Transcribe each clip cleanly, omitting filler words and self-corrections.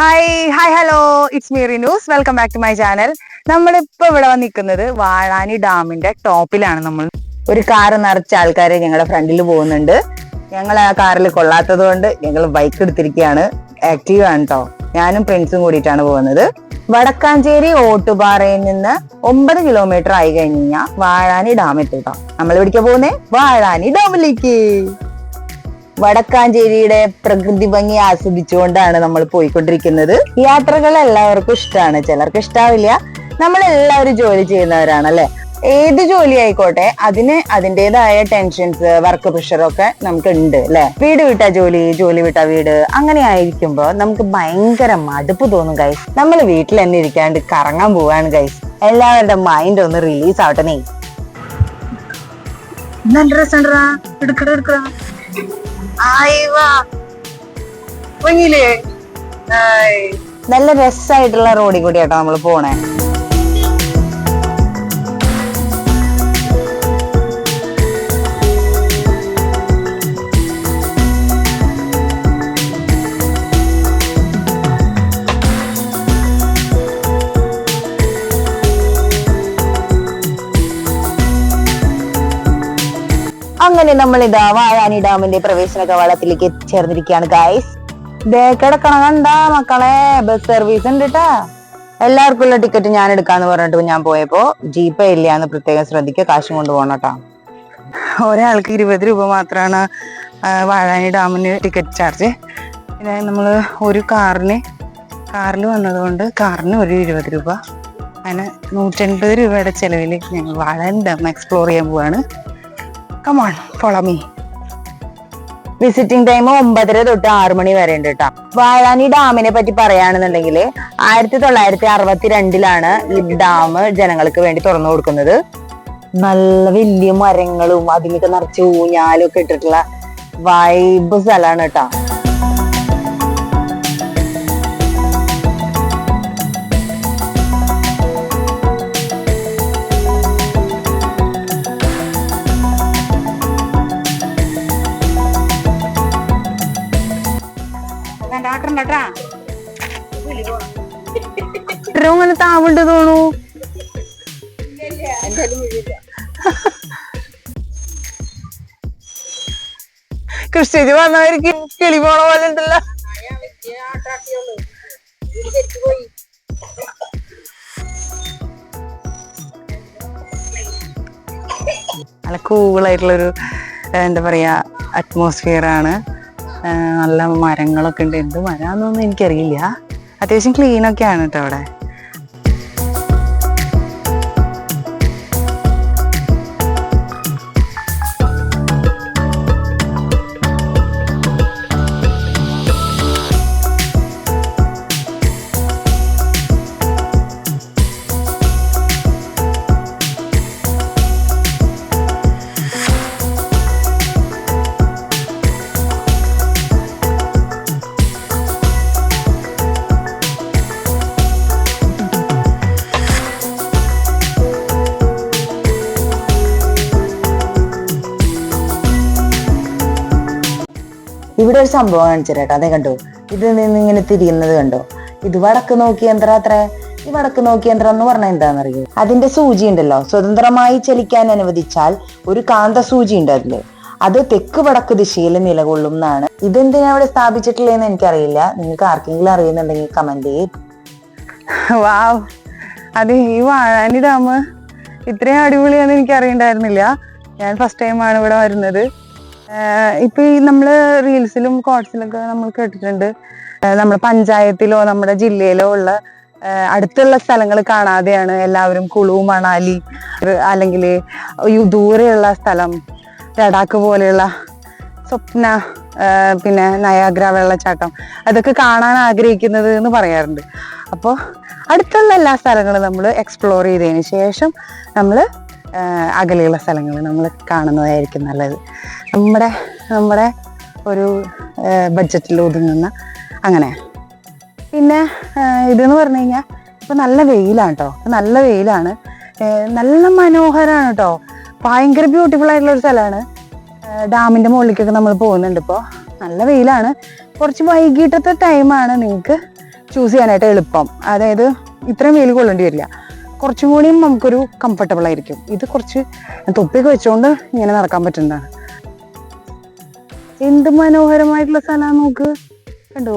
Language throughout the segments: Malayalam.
Hi hi hello, it's me Rinoos. Welcome back to my channel. നമ്മളിപ്പോ ഇവിടെ വന്നിരിക്കുന്നത് വാഴാനി ഡാമിന്റെ ടോപ്പിലാണ്. നമ്മൾ ഒരു കാറ് നിറച്ച ആൾക്കാര് ഞങ്ങളുടെ ഫ്രണ്ടിൽ പോകുന്നുണ്ട്. ഞങ്ങൾ ആ കാറിൽ കൊള്ളാത്തത് കൊണ്ട് ഞങ്ങൾ ബൈക്ക് എടുത്തിരിക്കുകയാണ്. ആക്റ്റീവ് ആണ് കേട്ടോ. ഞാനും ഫ്രണ്ട്സും കൂടിയിട്ടാണ് പോകുന്നത്. വടക്കാഞ്ചേരി ഓട്ടുപാറയിൽ നിന്ന് 9 കിലോമീറ്റർ ആയി കഴിഞ്ഞാൽ വാഴാനി ഡാം എത്തും. നമ്മൾ എവിടേക്കാ പോകുന്നേ? വാഴാനി ഡാമിലേക്ക്. വടക്കാഞ്ചേരിയുടെ പ്രകൃതി ഭംഗി ആസ്വദിച്ചുകൊണ്ടാണ് നമ്മൾ പോയിക്കൊണ്ടിരിക്കുന്നത്. യാത്രകൾ എല്ലാവർക്കും ഇഷ്ടമാണ്, ചിലർക്ക് ഇഷ്ടാവില്ല. നമ്മൾ എല്ലാവരും ജോലി ചെയ്യുന്നവരാണ് അല്ലെ. ഏത് ജോലി ആയിക്കോട്ടെ, അതിന് അതിൻ്റെതായ ടെൻഷൻസ്, വർക്ക് പ്രഷർ ഒക്കെ നമുക്ക് ഉണ്ട് അല്ലെ. വീട് വിട്ടാ ജോലി, ജോലി വിട്ടാ വീട്, അങ്ങനെ ആയിരിക്കുമ്പോ നമുക്ക് ഭയങ്കര മടുപ്പ് തോന്നും ഗൈസ്. നമ്മൾ വീട്ടിൽ തന്നെ ഇരിക്കാണ്ട് കറങ്ങാൻ പോവാണ് ഗൈസ്. എല്ലാവരുടെ മൈൻഡ് ഒന്ന് റിലീസ് ആവട്ടെ. നല്ല രസമായിട്ടുള്ള റോഡിൽ കൂടി ആട്ടോ നമ്മള് പോണേ. അങ്ങനെ നമ്മൾ ഇതാ വാഴാനി ഡാമിന്റെ പ്രവേശന കവാടത്തിലേക്ക് എത്തിച്ചേർന്നിരിക്കുകയാണ് ഗൈസ്. കിടക്കണ കണ്ടാ മക്കളെ, ബസ് സർവീസ് ഉണ്ട് കേട്ടാ. എല്ലാവർക്കും ഉള്ള ടിക്കറ്റ് ഞാൻ എടുക്കാന്ന് പറഞ്ഞിട്ട് ഞാൻ പോയപ്പോ ജീപ്പേ ഇല്ലാന്ന് പ്രത്യേകം ശ്രദ്ധിക്കുക. കാശും കൊണ്ട് പോകണം കേട്ടോ. ഒരാൾക്ക് 20 രൂപ മാത്രമാണ് വാഴാനി ഡാമിന് ടിക്കറ്റ് ചാർജ്. പിന്നെ നമ്മള് ഒരു കാറിൽ വന്നതുകൊണ്ട് കാറിന് ഒരു 20 രൂപ. അങ്ങനെ 180 രൂപയുടെ ചെലവിൽ ഞങ്ങൾ വാഴാനി ഡാം എക്സ്പ്ലോർ ചെയ്യാൻ പോവാണ്. Come on, follow me. Visiting time 9:30 തൊട്ട് 6 മണി വരെ ഉണ്ട് കേട്ടോ. വാഴാനി ഡാമിനെ പറ്റി പറയുകയാണെന്നുണ്ടെങ്കിൽ 1962 ഈ ഡാം ജനങ്ങൾക്ക് വേണ്ടി തുറന്നു കൊടുക്കുന്നത്. നല്ല വലിയ മരങ്ങളും അതിനൊക്കെ നിറച്ച് ഊഞ്ഞാലും ഒക്കെ ഇട്ടിട്ടുള്ള വൈബ് സ്ഥലമാണ് കേട്ടോ. അങ്ങനെ താവുണ്ട് തോന്നു. കൃഷ്ണജി പറഞ്ഞവർക്ക് കിളി പോണ പോലെ ഉണ്ടല്ലോ. നല്ല കൂളായിട്ടുള്ളൊരു എന്താ പറയാ അറ്റ്മോസ്ഫിയർ ആണ്. നല്ല മരങ്ങളൊക്കെ ഉണ്ട്. എന്ത് മരാന്നൊന്നും എനിക്കറിയില്ല. അത്യാവശ്യം ക്ലീനൊക്കെയാണ് കേട്ടോ അവിടെ. ഇവിടെ ഒരു സംഭവം കാണിച്ചു തരാട്ടോ. അതേ കണ്ടോ, ഇത് ഇങ്ങനെ തിരിയുന്നത് കണ്ടോ? ഇത് വടക്ക് നോക്കി യന്ത്രം അത്രേ. ഈ വടക്ക് നോക്കി യന്ത്രം എന്ന് പറഞ്ഞാൽ എന്താണെന്നറിയോ? അതിന്റെ സൂചി ഉണ്ടല്ലോ, സ്വതന്ത്രമായി ചലിക്കാൻ അനുവദിച്ചാൽ ഒരു കാന്ത സൂചി ഉണ്ട് അതില്. അത് തെക്ക് വടക്ക് ദിശയിൽ നിലകൊള്ളും എന്നാണ്. ഇതെന്തിനാ അവിടെ സ്ഥാപിച്ചിട്ടില്ലെന്ന് എനിക്കറിയില്ല. നിങ്ങൾക്ക് ആർക്കെങ്കിലും അറിയുന്നുണ്ടെങ്കിൽ കമന്റ് ചെയ്യ്. വാവ്, അത് ഈ വാഴാനി ഡാം ഇത്രയും അടിപൊളിയാണെന്ന് എനിക്ക് അറിയണ്ടായിരുന്നില്ല. ഞാൻ ഫസ്റ്റ് ടൈമാണ് ഇവിടെ വരുന്നത്. ഇപ്പൊ ഈ നമ്മള് റീൽസിലും കോട്സിലൊക്കെ നമ്മൾ കേട്ടിട്ടുണ്ട്, നമ്മുടെ പഞ്ചായത്തിലോ നമ്മുടെ ജില്ലയിലോ ഉള്ള അടുത്തുള്ള സ്ഥലങ്ങൾ കാണാതെയാണ് എല്ലാവരും കുളു, മണാലി അല്ലെങ്കിൽ ദൂരെയുള്ള സ്ഥലം ലഡാക്ക് പോലെയുള്ള സ്വപ്ന, പിന്നെ നയാഗ്ര വെള്ളച്ചാട്ടം അതൊക്കെ കാണാൻ ആഗ്രഹിക്കുന്നത് എന്ന് പറയാറുണ്ട്. അപ്പോൾ അടുത്തുള്ള എല്ലാ സ്ഥലങ്ങളും നമ്മൾ എക്സ്പ്ലോർ ചെയ്തതിന് ശേഷം നമ്മൾ അകലെയുള്ള സ്ഥലങ്ങൾ നമ്മൾ കാണുന്നതായിരിക്കും നല്ലത്. നമ്മുടെ ഒരു ബഡ്ജറ്റിൽ ഒതുങ്ങുന്ന അങ്ങനെ. പിന്നെ ഇതെന്ന് പറഞ്ഞു കഴിഞ്ഞാൽ ഇപ്പൊ നല്ല വെയിലാണ് കേട്ടോ. നല്ല വെയിലാണ്, നല്ല മനോഹരമാണ് കേട്ടോ. ഭയങ്കര ബ്യൂട്ടിഫുൾ ആയിട്ടുള്ള ഒരു സ്ഥലമാണ്. ഡാമിന്റെ മുകളിലേക്കൊക്കെ നമ്മൾ പോകുന്നുണ്ട്. ഇപ്പോൾ നല്ല വെയിലാണ്. കുറച്ച് വൈകിട്ടത്തെ ടൈമാണ്. നിങ്ങൾക്ക് ചൂസ് ചെയ്യാനായിട്ട് എളുപ്പം. അതായത് ഇത്രയും വെയിൽ കൊള്ളേണ്ടി വരില്ല, കുറച്ചും കൂടിയും നമുക്കൊരു കംഫർട്ടബിൾ ആയിരിക്കും. ഇത് കുറച്ച് തൊപ്പിയൊക്കെ വെച്ചുകൊണ്ട് ഇങ്ങനെ നടക്കാൻ പറ്റുന്നതാണ്. എന്ത് മനോഹരമായിട്ടുള്ള സ്ഥലമാണ് നോക്ക്, കണ്ടോ.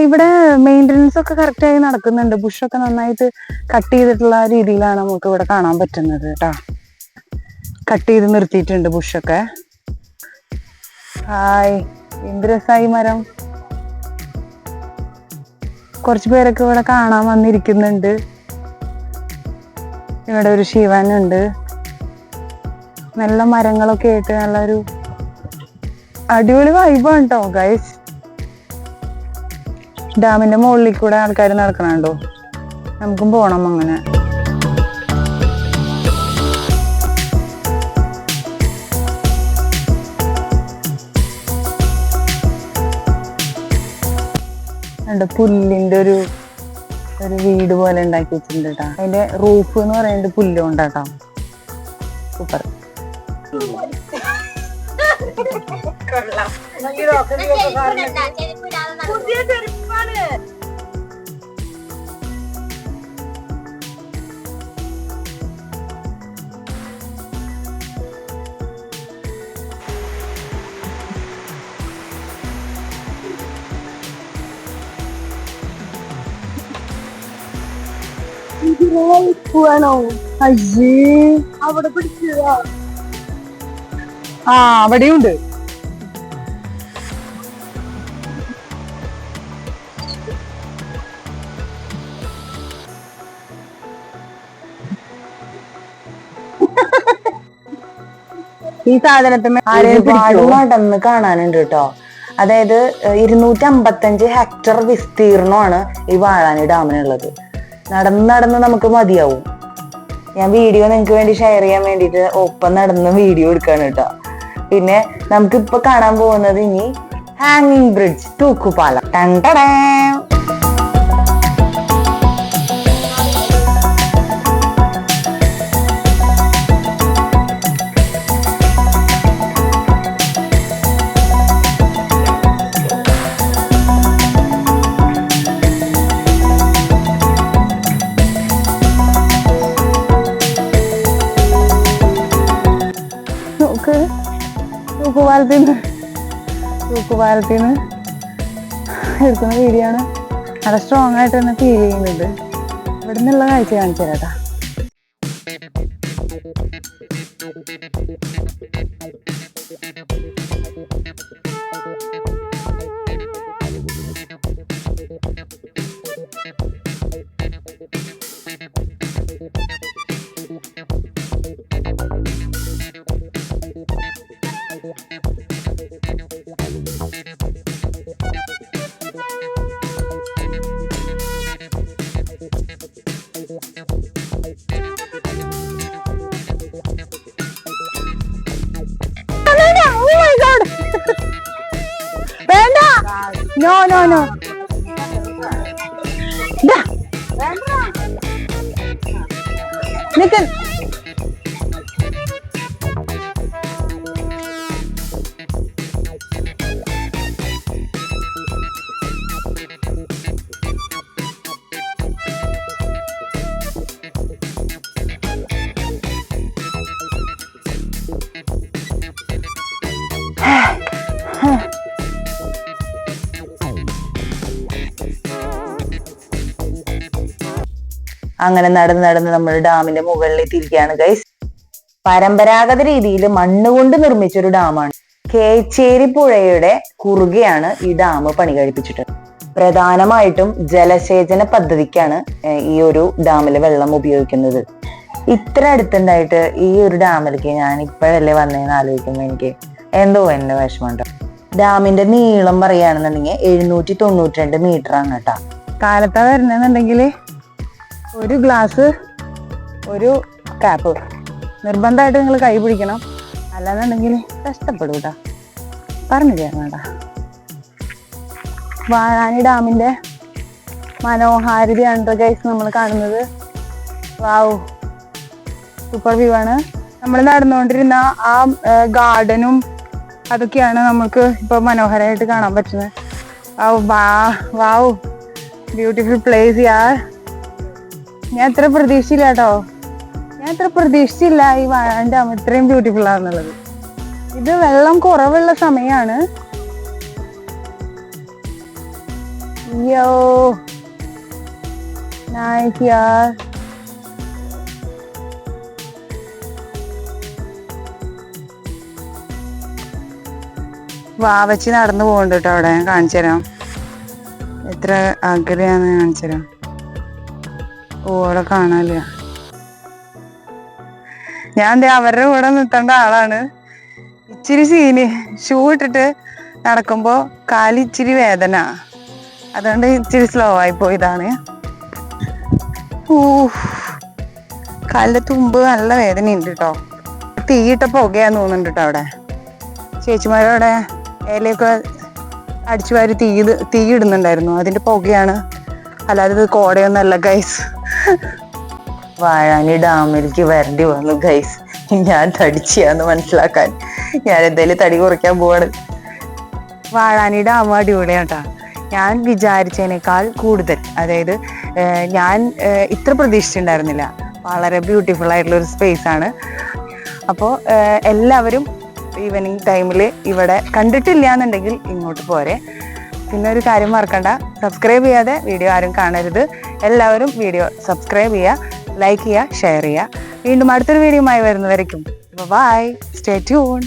ഇവിടെ മെയിൻ്റനൻസ് ഒക്കെ കറക്റ്റായി നടക്കുന്നുണ്ട്. ബുഷൊക്കെ നന്നായിട്ട് കട്ട് ചെയ്തിട്ടുള്ള രീതിയിലാണ് നമുക്ക് ഇവിടെ കാണാൻ പറ്റുന്നത് കേട്ടോ. കട്ട് ചെയ്ത് നിർത്തിയിട്ടുണ്ട് ബുഷൊക്കെ. ഹായ്, എന്ത് രസമായി മരം. കുറച്ച് പേരൊക്കെ ഇവിടെ കാണാൻ വന്നിരിക്കുന്നുണ്ട്. ഇവിടെ ഒരു ശിവനുണ്ട്. നല്ല മരങ്ങളൊക്കെ ആയിട്ട് നല്ലൊരു അടിപൊളി വൈബാണ് കേട്ടോ ഗൈസ്. ഡാമിന്റെ മുകളിൽ കൂടെ ആൾക്കാർ നടക്കണുണ്ടോ, നമുക്കും പോണം അങ്ങനെ. പുല്ലിന്റെ ഒരു വീട് പോലെ ഉണ്ടാക്കി വെച്ചിട്ടുണ്ട് കേട്ടോ. അതിന്റെ റൂഫ് എന്ന് പറയുന്നത് പുല്ല് കൊണ്ടാട്ടോ. സൂപ്പർ. പോവാണോ? അയ്യേ, അവിടെ പിടിച്ചതാ. ആ, അവിടെയുണ്ട്. ഈ സാധനത്തിന് ഒരുപാട് നടന്ന് കാണാനുണ്ട് കേട്ടോ. അതായത് 255 ഹെക്ടർ വിസ്തീർണമാണ് ഈ വാഴാനി ഡാമിനുള്ളത്. നടന്ന് നടന്ന് നമുക്ക് മതിയാവും. ഞാൻ വീഡിയോ നിങ്ങൾക്ക് വേണ്ടി ഷെയർ ചെയ്യാൻ വേണ്ടിയിട്ട് ഒപ്പം നടന്ന് വീഡിയോ എടുക്കാണ് കേട്ടോ. പിന്നെ നമുക്കിപ്പൊ കാണാൻ പോകുന്നത് ഇനി ഹാങ്ങിങ് ബ്രിഡ്ജ്, തൂക്കുപാലം. ടണ്ടടേ. തൂക്കുപാലത്തിന്ന് എടുക്കുന്ന വീഡിയോ ആണ്. നല്ല സ്ട്രോങ് ആയിട്ട് തന്നെ ഫീൽ ചെയ്യുന്നുണ്ട്. ഇവിടെ നിന്നുള്ള കാഴ്ച കാണിച്ചു തരാട്ടാ. No, no, no. Nitin. അങ്ങനെ നടന്ന് നടന്ന് നമ്മൾ ഡാമിന്റെ മുകളിലേക്ക് ഇരിക്കുകയാണ് ഗൈസ്. പരമ്പരാഗത രീതിയിൽ മണ്ണുകൊണ്ട് നിർമ്മിച്ചൊരു ഡാമാണ്. കേച്ചേരി പുഴയുടെ കുറുകെയാണ് ഈ ഡാം പണി കഴിപ്പിച്ചിട്ടുള്ളത്. പ്രധാനമായിട്ടും ജലസേചന പദ്ധതിക്കാണ് ഈ ഒരു ഡാമിലെ വെള്ളം ഉപയോഗിക്കുന്നത്. ഇത്ര അടുത്തുണ്ടായിട്ട് ഈ ഒരു ഡാമിലേക്ക് ഞാൻ ഇപ്പോഴല്ലേ വന്നതെന്ന് ആലോചിക്കുമ്പോൾ എനിക്ക് എന്തോ എന്റെ വിഷമമുണ്ട്. ഡാമിന്റെ നീളം പറയുകയാണെന്നുണ്ടെങ്കിൽ 792 മീറ്റർ ആണ് കേട്ടോ. കാലത്താ വരുന്നെന്നുണ്ടെങ്കിൽ ഒരു ഗ്ലാസ് ഒരു കാപ്പ് നിർബന്ധമായിട്ട് നിങ്ങൾ കൈ പിടിക്കണം, അല്ലാന്നുണ്ടെങ്കിൽ കഷ്ടപ്പെടും കേട്ടോ. പറഞ്ഞു തരണം. വാഴാനി ഡാമിന്റെ മനോഹാരിതയാണ് ഗൈസ് നമ്മൾ കാണുന്നത്. വാവ്, സൂപ്പർ വ്യൂ ആണ്. നമ്മൾ നടന്നുകൊണ്ടിരുന്ന ആ ഗാർഡനും അതൊക്കെയാണ് നമുക്ക് ഇപ്പൊ മനോഹരമായിട്ട് കാണാൻ പറ്റുന്നത്. വാവ്. ബ്യൂട്ടിഫുൾ പ്ലേസ് യാർ. ഞാൻ അത്ര പ്രതീക്ഷിച്ചില്ല കേട്ടോ. ഞാൻ അത്ര പ്രതീക്ഷിച്ചില്ല ഈ വാഴാൻ ഡാം ഇത്രയും ബ്യൂട്ടിഫുൾ ആണെന്നുള്ളത്. ഇത് വെള്ളം കുറവുള്ള സമയമാണ്. യോ നൈസ് യാർ. വാവച്ചി നടന്നു പോകുന്നുണ്ട് കേട്ടോ അവിടെ. ഞാൻ കാണിച്ചു തരാം എത്ര അകലെയാന്ന് കാണിച്ചു തരാം. ഓ അവിടെ കാണാനില്ല. ഞാൻ അവരുടെ കൂടെ നിർത്തേണ്ട ആളാണ്. ഇച്ചിരി സീന് ഷൂ ഇട്ടിട്ട് നടക്കുമ്പോ കാല് ഇച്ചിരി വേദന, അതുകൊണ്ട് ഇച്ചിരി സ്ലോ ആയി പോയതാണ്. കാലിന്റെ തുമ്പ് നല്ല വേദനയുണ്ട് കേട്ടോ. തീയിട്ട പുകയാന്ന് തോന്നുന്നുണ്ട് കേട്ടോ അവിടെ. ചേച്ചിമാരവിടെ ഇലയൊക്കെ അടിച്ചു വാരി തീ ഇടുന്നുണ്ടായിരുന്നു, അതിന്റെ പുകയാണ്, അല്ലാതെ ഇത് കോടയൊന്നല്ല ഗൈസ്. വാഴാനി ഡാമിലേക്ക് വരേണ്ടി വന്നു ഗൈസ്. ഞാൻ തടിച്ചാന്ന് മനസ്സിലാക്കാൻ ഞാൻ എന്തായാലും തടി കുറയ്ക്കാൻ പോവാണ്. വാഴാനി ഡാം അടിപൊളിയാട്ടാ. ഞാൻ വിചാരിച്ചതിനേക്കാൾ കൂടുതൽ, അതായത് ഞാൻ ഇത്ര പ്രതീക്ഷിച്ചിട്ടുണ്ടായിരുന്നില്ല. വളരെ ബ്യൂട്ടിഫുൾ ആയിട്ടുള്ള ഒരു സ്പേസ് ആണ്. അപ്പോൾ എല്ലാവരും ഈവനിങ് ടൈമിൽ ഇവിടെ കണ്ടിട്ടില്ല എന്നുണ്ടെങ്കിൽ ഇങ്ങോട്ട് പോരെ. പിന്നെ ഒരു കാര്യം മറക്കണ്ട, സബ്സ്ക്രൈബ് ചെയ്യാതെ വീഡിയോ ആരും കാണരുത്. എല്ലാവരും വീഡിയോ സബ്സ്ക്രൈബ് ചെയ്യുക, ലൈക്ക് ചെയ്യുക, ഷെയർ ചെയ്യുക. വീണ്ടും അടുത്തൊരു വീഡിയോയുമായി വരുന്നവരേക്കും ബൈ, സ്റ്റേ ട്യൂൺ.